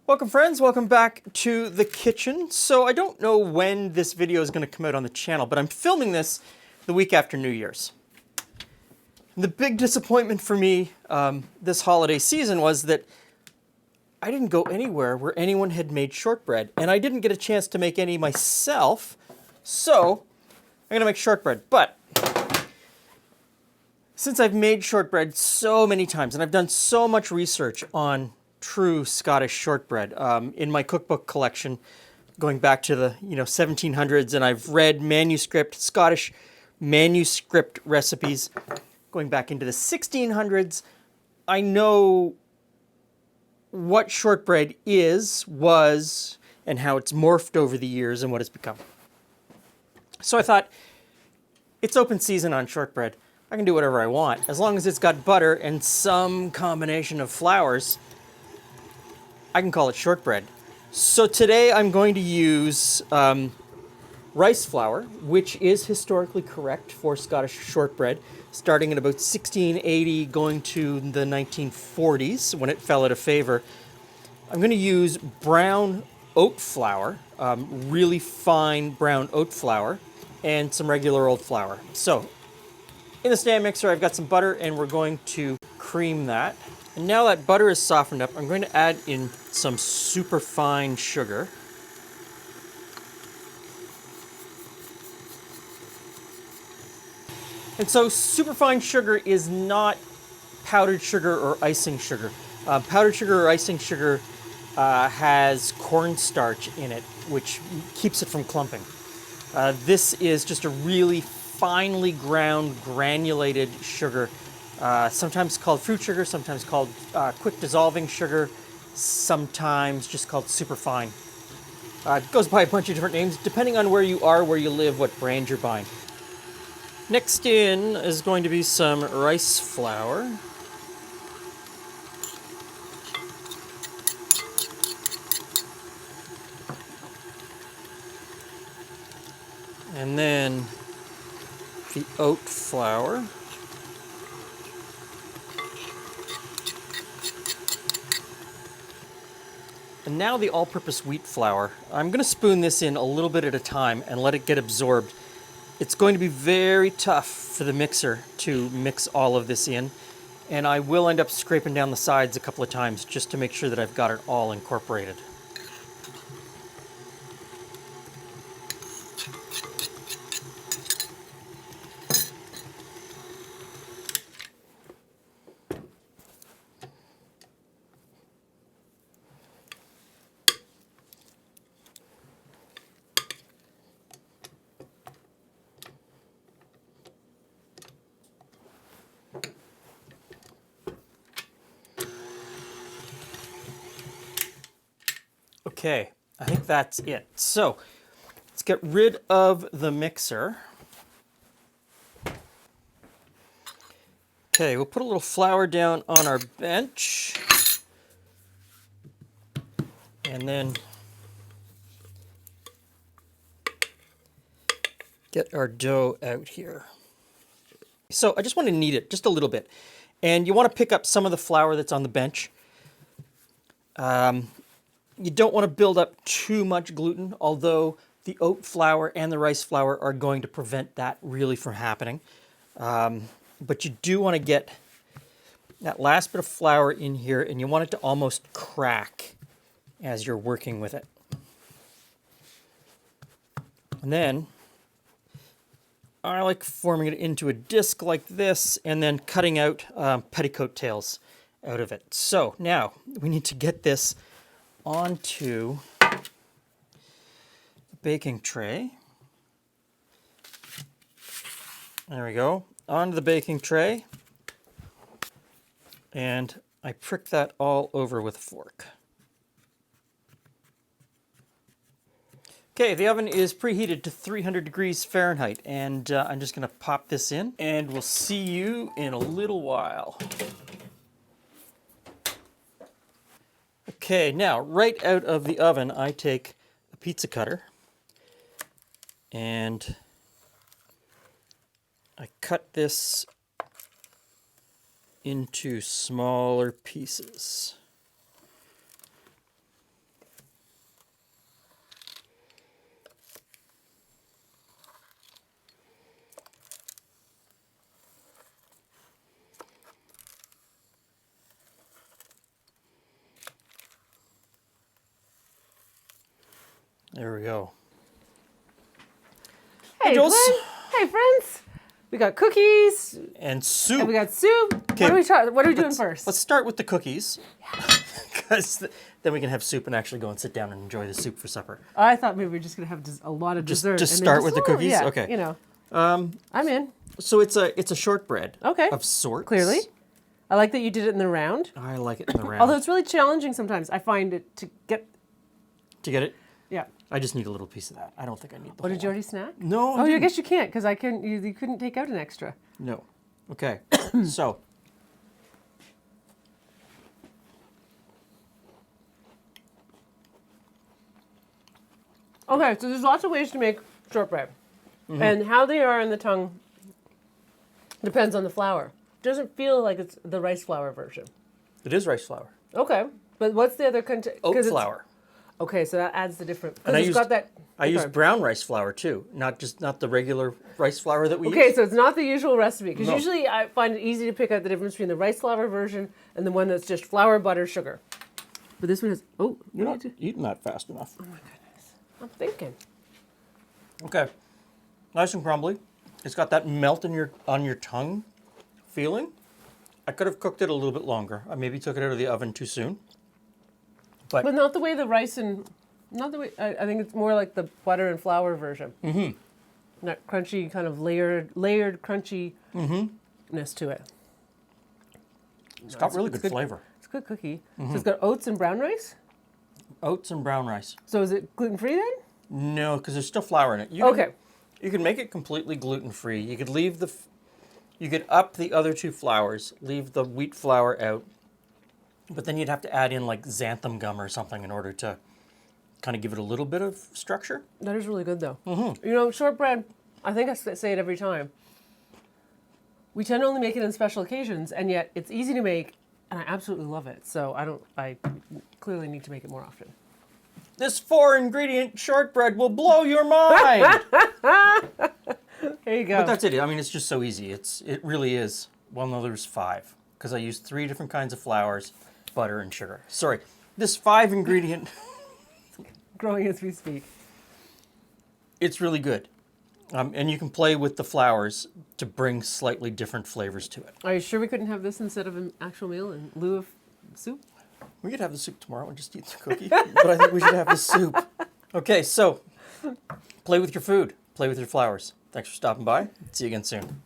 Welcome friends, welcome back to the kitchen. So I don't know when this video is going to come out on the channel, but I'm filming this the week after New Year's. The big disappointment for me this holiday season was that I didn't go anywhere where anyone had made shortbread, and I didn't get a chance to make any myself, so I'm going to make shortbread. But since I've made shortbread so many times, and I've done so much research on true Scottish shortbread in my cookbook collection, going back to the 1700s, and I've read Scottish manuscript recipes going back into the 1600s. I know what shortbread was, and how it's morphed over the years and what it's become. So I thought, it's open season on shortbread. I can do whatever I want. As long as it's got butter and some combination of flours, I can call it shortbread. So today I'm going to use rice flour, which is historically correct for Scottish shortbread, starting in about 1680, going to the 1940s when it fell out of favor. I'm going to use brown oat flour, really fine brown oat flour, and some regular old flour. So in the stand mixer, I've got some butter, and we're going to cream that. And now that butter is softened up, I'm going to add in some super fine sugar. And so superfine sugar is not powdered sugar or icing sugar. Powdered sugar or icing sugar has cornstarch in it, which keeps it from clumping. This is just a really finely ground, granulated sugar, sometimes called fruit sugar, sometimes called quick dissolving sugar, sometimes just called superfine. It goes by a bunch of different names, depending on where you are, where you live, what brand you're buying. Next in is going to be some rice flour. And then the oat flour. And now the all-purpose wheat flour. I'm going to spoon this in a little bit at a time and let it get absorbed. It's going to be very tough for the mixer to mix all of this in, and I will end up scraping down the sides a couple of times just to make sure that I've got it all incorporated. Okay, I think that's it. So let's get rid of the mixer. Okay, we'll put a little flour down on our bench. And then get our dough out here. So I just want to knead it just a little bit. And you want to pick up some of the flour that's on the bench. You don't want to build up too much gluten, although the oat flour and the rice flour are going to prevent that really from happening. But you do want to get that last bit of flour in here, and you want it to almost crack as you're working with it. And then I like forming it into a disc like this and then cutting out petticoat tails out of it. So now we need to get this onto the baking tray. There we go, onto the baking tray. And I prick that all over with a fork. Okay, the oven is preheated to 300 degrees Fahrenheit, and I'm just going to pop this in, and we'll see you in a little while. Okay, now right out of the oven, I take a pizza cutter and I cut this into smaller pieces. There we go. Hey, Jules. Glenn. Hey, friends. We got cookies And soup. and we got soup. Okay, What are we doing first? Let's start with the cookies. Because then we can have soup and actually go and sit down and enjoy the soup for supper. I thought maybe we were just gonna have a lot of dessert. Just and then start with the a little- cookies? Yeah, Okay. You know. I'm in. So it's a shortbread. Okay. Of sorts. Clearly. I like that you did it in the round. I like it in the round. Although it's really challenging sometimes. I find it to get. To get it, Yeah. I just need a little piece of that. I don't think I need the Oh, whole did you one. already snack? No. Oh, I guess you can't because I couldn't. You couldn't take out an extra. No. Okay. So. Okay, so there's lots of ways to make shortbread, and how they are in the tongue depends on the flour. Doesn't feel like it's the rice flour version. It is rice flour. Okay, but what's the other content? Oat flour. Okay, so that adds the different. And I Because it's got used- that. I use okay. brown rice flour too, not the regular rice flour that we Okay, use. so it's not the usual recipe because No. usually I find it easy to pick out the difference between the rice flour version and the one that's just flour, butter, sugar. But this one has. Oh, You're you not need to. eating that fast enough. I'm thinking. Okay. Nice and crumbly. It's got that melt on your tongue feeling. I could have cooked it a little bit longer. I maybe took it out of the oven too soon. But not the way the rice and. Not the way. I think it's more like the butter and flour version. Mm-hmm. That crunchy, kind of layered crunchiness to it. It's got really it's good flavor. It's a good cookie. So it's got oats and brown rice. Oats and brown rice. So is it gluten free then? No, because there's still flour in it. Okay. You can make it completely gluten free. You could leave you could up the other two flours, leave the wheat flour out, but then you'd have to add in like xanthan gum or something in order to kind of give it a little bit of structure. That is really good though. Mm-hmm. You know, shortbread. I think I say it every time. We tend to only make it on special occasions, and yet it's easy to make, and I absolutely love it. So I clearly need to make it more often. This 4-ingredient shortbread will blow your mind. There you go. But that's it. I mean, it's just so easy. It really is. Well, no, there's 5 because I used 3 different kinds of flours, butter, and sugar. Sorry, this 5-ingredient. Growing as we speak. It's really good, and you can play with the flours to bring slightly different flavors to it. Are you sure we couldn't have this instead of an actual meal in lieu of soup? We could have the soup tomorrow and just eat the cookie, but I think we should have the soup. Okay, so play with your food, play with your flours. Thanks for stopping by. See you again soon.